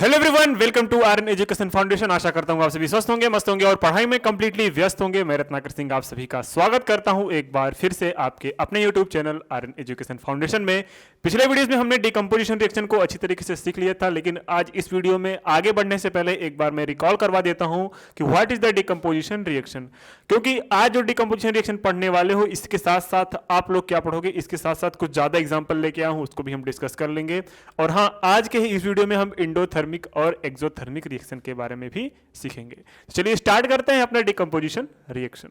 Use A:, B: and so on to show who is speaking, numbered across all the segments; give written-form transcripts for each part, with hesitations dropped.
A: Hello everyone, welcome to Aryan education foundation. आशा करता हूँ आप सभी स्वस्थ होंगे, मस्त होंगे और पढ़ाई में कंप्लीटली व्यस्त होंगे। मैं रत्नाकर सिंह आप सभी का स्वागत करता हूँ एक बार फिर से आपके अपने YouTube channel Aryan education Foundation में। पिछले वीडियोस में हमने डिकम्पोजिशन रिएक्शन को अच्छी तरीके से सीख लिया था, लेकिन आज इस वीडियो में आगे बढ़ने से पहले एक बार मैं रिकॉल करवा देता हूँ कि what is the decomposition reaction. क्योंकि आज जो डिकम्पोजिशन रिएक्शन पढ़ने वाले हो, इसके साथ साथ आप लोग क्या पढ़ोगे, इसके साथ साथ कुछ ज़्यादा एग्जाम्पल लेके आया हूँ, उसको भी हम डिस्कस कर लेंगे। और हाँ, आज के इस वीडियो में हम इंडोथर्मिक और एक्सोथर्मिक रिएक्शन के बारे में भी सीखेंगे। चलिए स्टार्ट करते हैं अपना डिकम्पोजिशन रिएक्शन।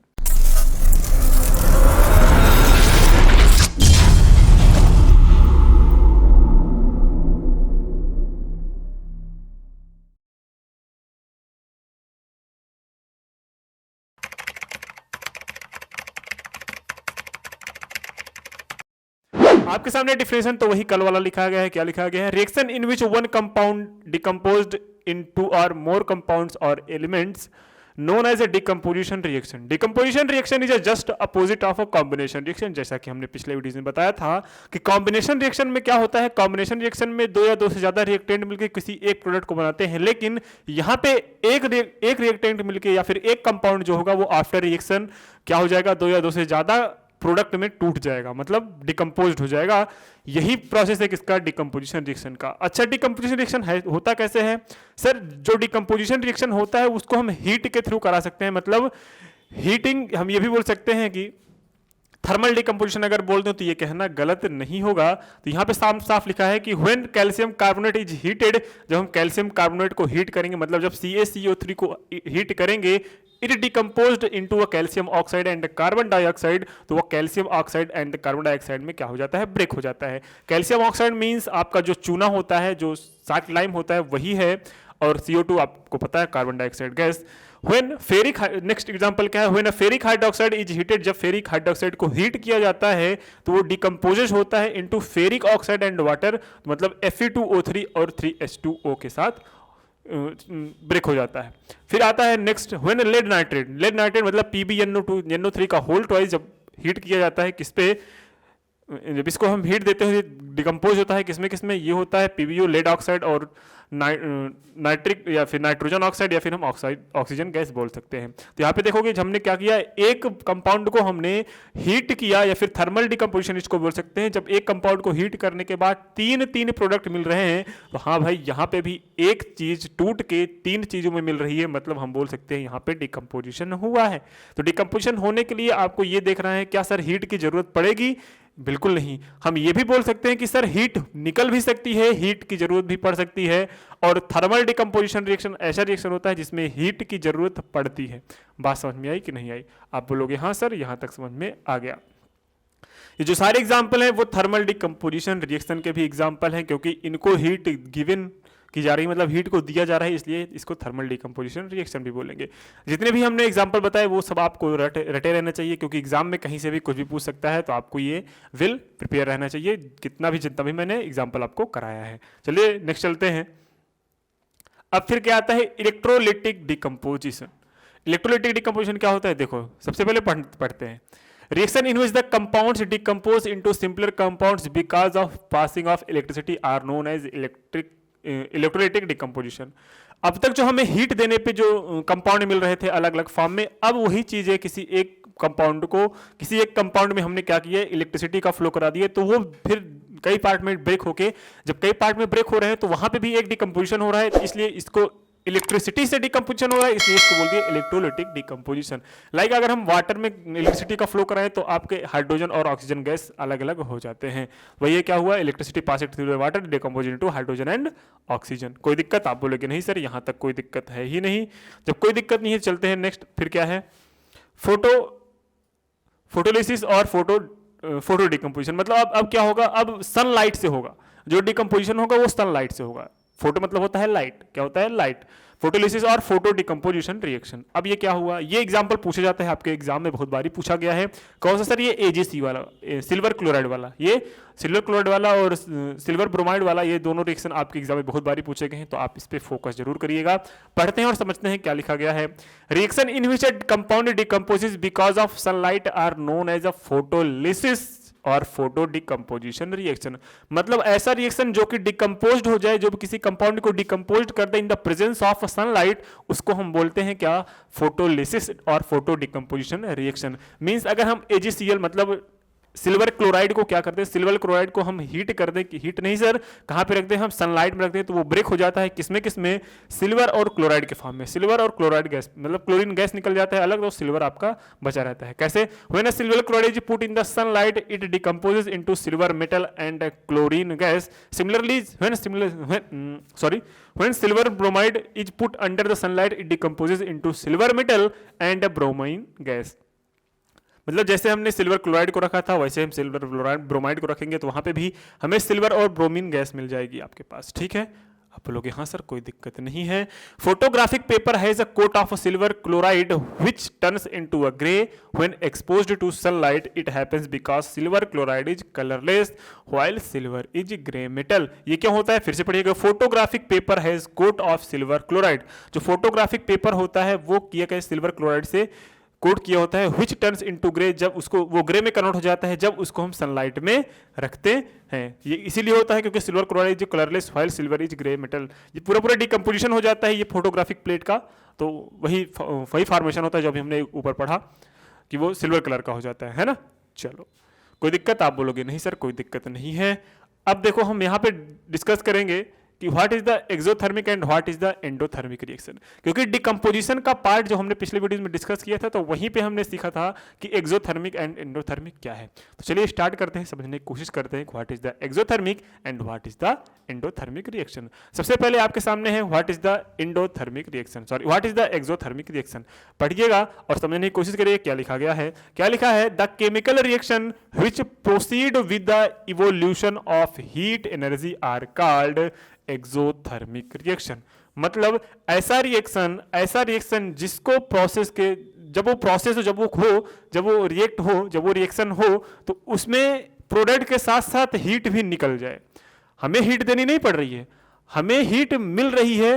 A: आपके सामने डिफिनेशन तो वही कल वाला लिखा गया है। क्या लिखा गया है? Reaction in which one compound decomposed in two or more compounds or elements known as a decomposition reaction. Decomposition reaction is a just opposite of a combination reaction. जैसा कि हमने पिछले वीडियो में बताया था कि कॉम्बिनेशन रिएक्शन में क्या होता है, कॉम्बिनेशन रिएक्शन में दो या दो से ज्यादा रिएक्टेंट मिलकर किसी एक प्रोडक्ट को बनाते हैं, लेकिन यहाँ पे एक रिएक्टेंट मिलकर या फिर एक कंपाउंड जो होगा वो आफ्टर रिएक्शन क्या हो जाएगा, दो या दो से ज्यादा प्रोडक्ट में टूट जाएगा, मतलब डिकम्पोज्ड हो जाएगा। यही प्रोसेस है किसका, डिकम्पोजिशन रिएक्शन का। अच्छा, डिकम्पोजिशन रिएक्शन है होता कैसे है सर? जो डिकम्पोजिशन रिएक्शन होता है उसको हम हीट के थ्रू करा सकते हैं, मतलब हीटिंग। हम ये भी बोल सकते हैं कि थर्मल डिकम्पोजिशन अगर बोल दें तो ये कहना गलत नहीं होगा। तो यहाँ पे साफ साफ लिखा है कि when calcium carbonate is heated, जब हम कैल्शियम कार्बोनेट को हीट करेंगे, मतलब जब CaCO3 को हीट करेंगे, it decomposed into a calcium oxide and carbon dioxide, तो वो calcium oxide and carbon dioxide में क्या हो जाता है, ब्रेक हो जाता है। कैल्शियम ऑक्साइड मीन्स आपका जो चूना होता है, जो साल्ट लाइम होता है वही है, और CO2 आपको पता है carbon dioxide gas. When ferric, next example क्या है, when a ferric hydroxide is heated, जब फेरिक हाइड्रोक्साइड को हीट किया जाता है तो वो डिकम्पोजेस होता है into ferric oxide and water, मतलब Fe2O3 और 3H2O के साथ ब्रेक हो जाता है। फिर आता है next, when lead nitrate, lead nitrate मतलब PbNO3 का होल ट्वाइस जब हीट किया जाता है किस पे, जब इसको हम हीट देते हैं डिकम्पोज होता है किसमें किसमें, ये होता है PbO लेड ऑक्साइड और नाइट्रिक या फिर नाइट्रोजन ऑक्साइड या फिर हम ऑक्सीजन गैस बोल सकते हैं। तो यहाँ पे देखोगे हमने क्या किया, एक कंपाउंड को हमने हीट किया या फिर थर्मल डिकम्पोजिशन इसको बोल सकते हैं। जब एक कंपाउंड को हीट करने के बाद तीन प्रोडक्ट मिल रहे हैं, तो हाँ भाई यहाँ पे भी एक चीज टूट के तीन चीजों में मिल रही है, मतलब हम बोल सकते हैं यहाँ पे डिकम्पोजिशन हुआ है। तो डिकम्पोजिशन होने के लिए आपको ये देखना है, क्या सर हीट की जरूरत पड़ेगी? बिल्कुल नहीं। हम ये भी बोल सकते हैं कि सर हीट निकल भी सकती है, हीट की जरूरत भी पड़ सकती है, और थर्मल डिकम्पोजिशन रिएक्शन ऐसा रिएक्शन होता है जिसमें हीट की जरूरत पड़ती है। बात समझ में आई कि नहीं आई? आप बोलोगे हाँ सर, यहां तक समझ में आ गया। ये जो सारे एग्जाम्पल हैं वो थर्मल डिकम्पोजिशन रिएक्शन के भी एग्जाम्पल हैं, क्योंकि इनको हीट गिवन की जा रही है, मतलब हीट को दिया जा रहा है, इसलिए इसको थर्मल डिकम्पोजिशन रिएक्शन भी बोलेंगे। जितने भी हमने एग्जांपल बताए वो सब आपको रटे रहना चाहिए, क्योंकि एग्जाम में कहीं से भी कुछ भी पूछ सकता है, तो आपको ये विल प्रिपेयर रहना चाहिए, जितना भी मैंने एग्जाम्पल आपको कराया है। चलिए नेक्स्ट चलते हैं। अब फिर क्या आता है, इलेक्ट्रोलिटिक डिकम्पोजिशन। इलेक्ट्रोलिटिक डिकम्पोजिशन क्या होता है, देखो सबसे पहले पढ़ते हैं। Reaction in which the compounds decompose into simpler compounds because of passing of electricity are known as electrolytic decomposition. अब तक जो हमें हीट देने पे जो कंपाउंड मिल रहे थे अलग अलग फॉर्म में, अब वही चीज़ है किसी एक कंपाउंड में हमने क्या किया, इलेक्ट्रिसिटी का फ्लो करा दिया, तो वो फिर कई पार्ट में ब्रेक होके, जब कई पार्ट में ब्रेक हो रहे हैं तो वहां पे भी एक डिकम्पोजिशन हो रहा है, इसलिए इसको इलेक्ट्रिसिटी से डिकम्पोजिशन हो रहा है, इसलिए इसको बोल दिया इलेक्ट्रोलिटिक डिकम्पोजिशन। लाइक अगर हम वाटर में इलेक्ट्रिसिटी का फ्लो कराएं तो आपके हाइड्रोजन और ऑक्सीजन गैस अलग अलग हो जाते हैं। वही क्या हुआ, electricity pass it through the water decompose into hydrogen and oxygen. कोई दिक्कत? आप बोलोगे नहीं सर यहाँ तक कोई दिक्कत है ही नहीं। जब कोई दिक्कत नहीं है चलते हैं नेक्स्ट। फिर क्या है, फोटोलिसिस और फोटो डिकम्पोजिशन। मतलब अब क्या होगा, अब सनलाइट से होगा जो डिकम्पोजिशन होगा, वो सनलाइट से होगा। फोटो मतलब होता है लाइट, क्या होता है, light. Photolysis or photo decomposition reaction. अब ये क्या हुआ, ये एग्जांपल पूछे जाता है आपके एग्जाम में, बहुत बारी पूछा गया है। कौन सा सर, ये AgC वाला, सिल्वर क्लोराइड वाला, ये सिल्वर क्लोराइड वाला और सिल्वर ब्रोमाइड वाला, ये दोनों रिएक्शन आपके एग्जाम में बहुत बारी पूछे गए हैं, तो आप इस पे फोकस जरूर करिएगा। पढ़ते हैं और समझते हैं क्या लिखा गया है। Reaction in which compound decomposes because of sunlight are known as a photolysis or photo decomposition reaction, मतलब ऐसा रिएक्शन जो कि डिकम्पोज्ड हो जाए, जो किसी कंपाउंड को डिकम्पोज्ड कर दे in the presence of sunlight, उसको हम बोलते हैं क्या, photolysis or photo decomposition reaction. Means अगर हम AgCl मतलब सिल्वर क्लोराइड को क्या करते हैं, सिल्वर क्लोराइड को हम हीट कर दें, हीट नहीं सर, कहाँ पे रखते हैं हम, सनलाइट में रखते हैं, तो वो ब्रेक हो जाता है किसमें किसमें, सिल्वर और क्लोराइड के फॉर्म में। सिल्वर और क्लोराइड गैस मतलब क्लोरीन गैस निकल जाता है अलग, तो सिल्वर आपका बचा रहता है। कैसे, when a silver chloride is put in the sunlight it decomposes into silver metal and chlorine gas. Similarly when silver bromide is put under the sunlight it decomposes into silver metal and bromine gas। मतलब जैसे हमने silver chloride को रखा था वैसे हम silver bromide को रखेंगे, तो वहां पे भी हमें सिल्वर और ब्रोमीन गैस मिल जाएगी आपके पास। ठीक है, आप बोलोगे हाँ सर कोई दिक्कत नहीं है। Photographic paper has a coat of silver chloride which turns into a grey when exposed to sunlight. It happens because silver chloride is colourless while silver is grey metal. ये क्या होता है, फिर से पढ़िएगा। Photographic paper has coat of silver chloride, जो photographic paper होता है वो किया गया सिल्वर क्लोराइड से कोट किया होता है, व्हिच टर्न्स इनटू ग्रे, जब उसको वो ग्रे में कन्वर्ट हो जाता है जब उसको हम सनलाइट में रखते हैं। ये इसीलिए होता है क्योंकि सिल्वर क्लोराइड जो colourless while silver is grey metal, ये पूरा पूरा डिकम्पोजिशन हो जाता है ये फोटोग्राफिक प्लेट का, तो वही फॉर्मेशन होता है जो अभी हमने ऊपर पढ़ा कि वो सिल्वर कलर का हो जाता है ना। चलो कोई दिक्कत, आप बोलोगे नहीं सर कोई दिक्कत नहीं है। अब देखो हम यहाँ पे डिस्कस करेंगे कि what is the exothermic and what is the endothermic reaction, क्योंकि डिकम्पोजिशन का पार्ट जो हमने पिछले वीडियो में डिस्कस किया था तो वहीं पे हमने सीखा था कि एक्सोथर्मिक एंड एंडोथर्मिक क्या है। तो चलिए स्टार्ट करते हैं, समझने की कोशिश करते हैं what is the exothermic and what is the endothermic reaction. सबसे पहले आपके सामने है what is the endothermic reaction, sorry what is the exothermic reaction. पढ़िएगा और समझने की कोशिश करिए क्या लिखा गया है। क्या लिखा है, the chemical reaction which proceed with the evolution of heat energy are called exothermic reaction. मतलब ऐसा रिएक्शन जिसको प्रोसेस के जब वो प्रोसेस हो, जब वो रिएक्ट हो, जब वो रिएक्शन हो तो उसमें प्रोडक्ट के साथ साथ हीट भी निकल जाए। हमें हीट देनी नहीं पड़ रही है, हमें हीट मिल रही है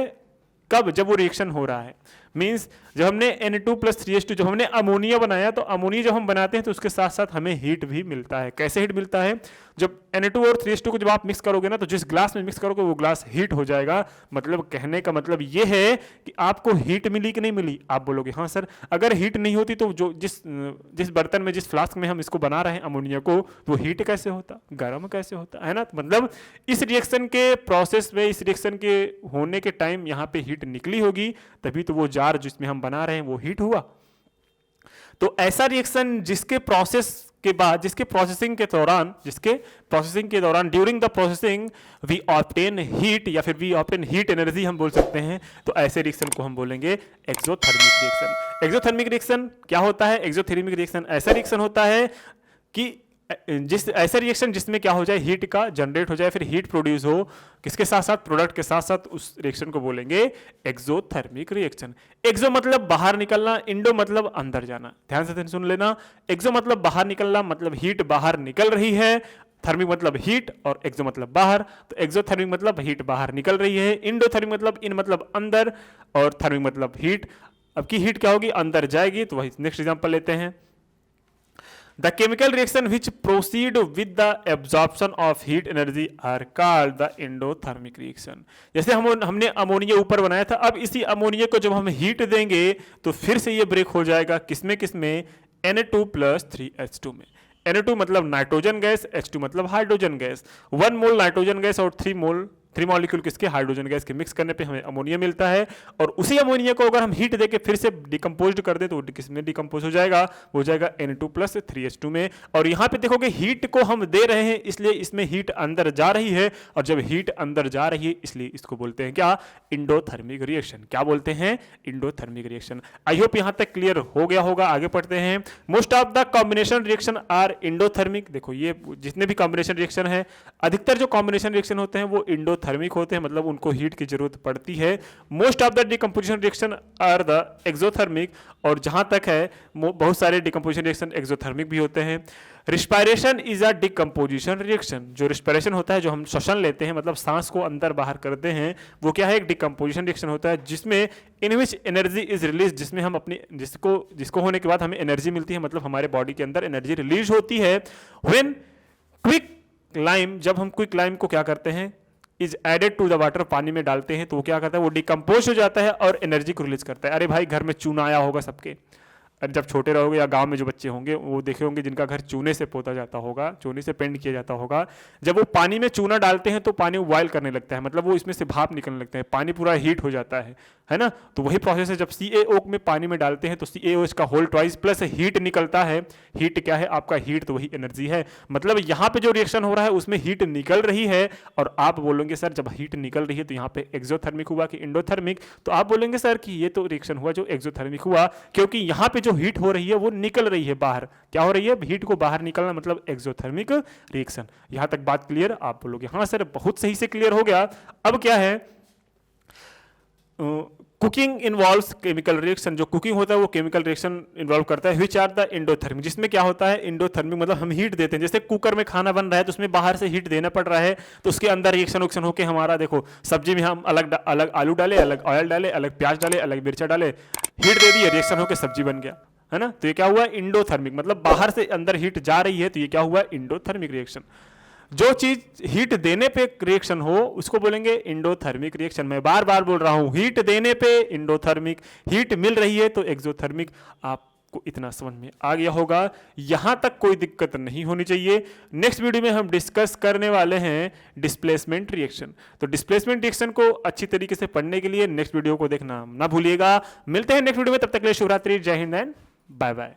A: कब, जब वो रिएक्शन हो रहा है। मींस जब हमने Na2+3H2 जब हमने अमोनिया बनाया तो अमोनिया जब हम बनाते हैं तो उसके साथ साथ हमें हीट भी मिलता है। कैसे हीट मिलता है, जब Na2 और 3H2 को जब आप मिक्स करोगे ना तो जिस ग्लास में मिक्स करोगे वो ग्लास हीट हो जाएगा। मतलब कहने का मतलब ये है कि आपको हीट मिली कि नहीं मिली, आप बोलोगे हाँ सर। अगर हीट नहीं होती तो जो जिस बर्तन में जिस फ्लास्क में हम इसको बना रहे हैं अमोनिया को, वो हीट कैसे होता, गर्म कैसे होता है ना। मतलब इस रिएक्शन के प्रोसेस में, इस रिएक्शन के होने के टाइम यहाँ पे हीट निकली होगी, तभी तो वो जार जिसमें हम बना रहे हैं वो हीट हुआ। तो ऐसा रिएक्शन जिसके प्रोसेस के बाद, जिसके प्रोसेसिंग के दौरान during the processing we obtain heat या फिर वी ऑब्टेन हीट एनर्जी हम बोल सकते हैं, तो ऐसे रिएक्शन को हम बोलेंगे एक्सोथर्मिक रिएक्शन। एक्सोथर्मिक रिएक्शन क्या होता है, एक्सोथर्मिक रिएक्शन ऐसा रिएक्शन होता है कि ऐसा रिएक्शन जिसमें क्या हो जाए, हीट का जनरेट हो जाए, फिर हीट प्रोड्यूस हो, किसके साथ साथ, प्रोडक्ट के साथ साथ, उस रिएक्शन को बोलेंगे एक्सोथर्मिक रिएक्शन। एक्सो मतलब बाहर निकलना, इंडो मतलब अंदर जाना। ध्यान से सुन लेना, एक्सो मतलब बाहर निकलना, मतलब हीट बाहर निकल रही है, थर्मिक मतलब हीट और एक्सो मतलब बाहर, तो एक्सोथर्मिक मतलब हीट बाहर निकल रही है, इंडोथर्मिक मतलब इन मतलब अंदर, और थर्मिक मतलब हीट। अब की हीट क्या होगी, अंदर जाएगी। तो वही नेक्स्ट एग्जांपल लेते हैं। The chemical reaction which proceed with the absorption of heat energy are called the endothermic reaction। जैसे हमने अमोनिया ऊपर बनाया था, अब इसी अमोनिया को जब हम हीट देंगे तो फिर से ये ब्रेक हो जाएगा किसमें Na2+3H2 में। Na2 मतलब नाइट्रोजन गैस, H2 मतलब hydrogen gas. 1 mole nitrogen gas और 3 मॉलिक्यूल किसके, हाइड्रोजन गैस के मिक्स करने पे हमें अमोनिया मिलता है। और उसी अमोनिया को अगर हम हीट देके फिर से डिकम्पोज कर दे तो किसमें डिकम्पोज हो जाएगा, हो जाएगा Na2+3H2 में। और यहाँ पे देखोगे हीट को हम दे रहे हैं इसलिए इसमें हीट अंदर जा रही है, और जब हीट अंदर जा रही है इसलिए इसको बोलते हैं क्या, इंडोथर्मिक रिएक्शन। क्या बोलते हैं, इंडोथर्मिक रिएक्शन। आई होप यहाँ तक क्लियर हो गया होगा। आगे पढ़ते हैं। Most of the combination reaction are endothermic. देखो ये जितने भी कॉम्बिनेशन रिएक्शन है, अधिकतर जो कॉम्बिनेशन रिएक्शन होते हैं वो इंडोथर्मिक होते हैं, मतलब उनको हीट की जरूरत पड़ती है। Most of the decomposition reaction are the exothermic, और जहां तक है बहुत सारे डिकम्पोजिशन रिएक्शन एक्सोथर्मिक भी होते हैं। Respiration is a decomposition reaction. जो रिस्पायरेशन होता है, जो हम श्वसन लेते हैं, मतलब सांस को अंदर बाहर करते हैं, वो क्या है, एक डिकम्पोजिशन रिएक्शन होता है, जिसमें इन विच एनर्जी इज रिलीज, जिसमें हम अपनी जिसको होने के बाद हमें एनर्जी मिलती है, मतलब हमारे बॉडी के अंदर एनर्जी रिलीज होती है। व्हेन क्विक लाइम, जब हम क्विक लाइम को क्या करते हैं, is added to the water, पानी में डालते हैं तो वो क्या करता है, वो डिकम्पोज हो जाता है और एनर्जी को रिलीज करता है। अरे भाई घर में चूना आया होगा सबके, अरे जब छोटे रहोगे या गांव में जो बच्चे होंगे वो देखे होंगे जिनका घर चूने से पोता जाता होगा, चूने से पेंट किया जाता होगा, जब वो पानी में चूना डालते हैं तो पानी बॉयल करने लगता है, मतलब वो इसमें से भाप निकलने लगता है, पानी पूरा हीट हो जाता है ना। तो वही प्रोसेस है, जब CaO में पानी में डालते हैं तो CaO इसका होल ट्वाइस प्लस हीट निकलता है। हीट क्या है आपका, हीट तो वही एनर्जी है, मतलब यहाँ पे जो रिएक्शन हो रहा है उसमें हीट निकल रही है। और आप बोलोगे सर जब हीट निकल रही है तो यहाँ पे एक्सोथर्मिक हुआ कि इंडोथर्मिक, तो आप बोलेंगे सर कि ये तो रिएक्शन हुआ जो एक्सोथर्मिक हुआ, क्योंकि यहाँ पे जो हीट हो रही है वो निकल रही है बाहर। क्या हो रही है, हीट को बाहर निकलना, मतलब एक्सोथर्मिक रिएक्शन। यहां तक बात क्लियर? आप बोलोगे हाँ सर बहुत सही से क्लियर हो गया। अब क्या है, कुकिंग इन्वॉल्व्स केमिकल रिएक्शन, जो कुकिंग होता है वो केमिकल रिएक्शन इन्वॉल्व करता है। व्हिच आर द एंडोथर्मिक, जिसमें क्या होता है एंडोथर्मिक, मतलब हम हीट देते हैं, जैसे कुकर में खाना बन रहा है तो उसमें बाहर से हीट देना पड़ रहा है, तो उसके अंदर रिएक्शन उक्शन होकर हमारा देखो सब्जी में हम अलग अलग आलू डाले, अलग ऑयल डाले, अलग प्याज डाले, अलग मिर्चा डाले, हीट दे दी, रिएक्शन होकर सब्जी बन गया, है ना। तो ये क्या हुआ, इंडोथर्मिक, मतलब बाहर से अंदर हीट जा रही है, तो ये क्या हुआ, इंडोथर्मिक रिएक्शन। जो चीज हीट देने पे रिएक्शन हो उसको बोलेंगे इंडोथर्मिक रिएक्शन। मैं बार बार बोल रहा हूं, हीट देने पे इंडोथर्मिक, हीट मिल रही है तो एक्सोथर्मिक। आपको इतना समझ में आ गया होगा, यहां तक कोई दिक्कत नहीं होनी चाहिए। नेक्स्ट वीडियो में हम डिस्कस करने वाले हैं डिस्प्लेसमेंट रिएक्शन। तो डिस्प्लेसमेंट रिएक्शन को अच्छी तरीके से पढ़ने के लिए नेक्स्ट वीडियो को देखना ना भूलिएगा। मिलते हैं नेक्स्ट वीडियो में, तब तक के लिए शुभ रात्रि, जय हिंद एंड बाय बाय।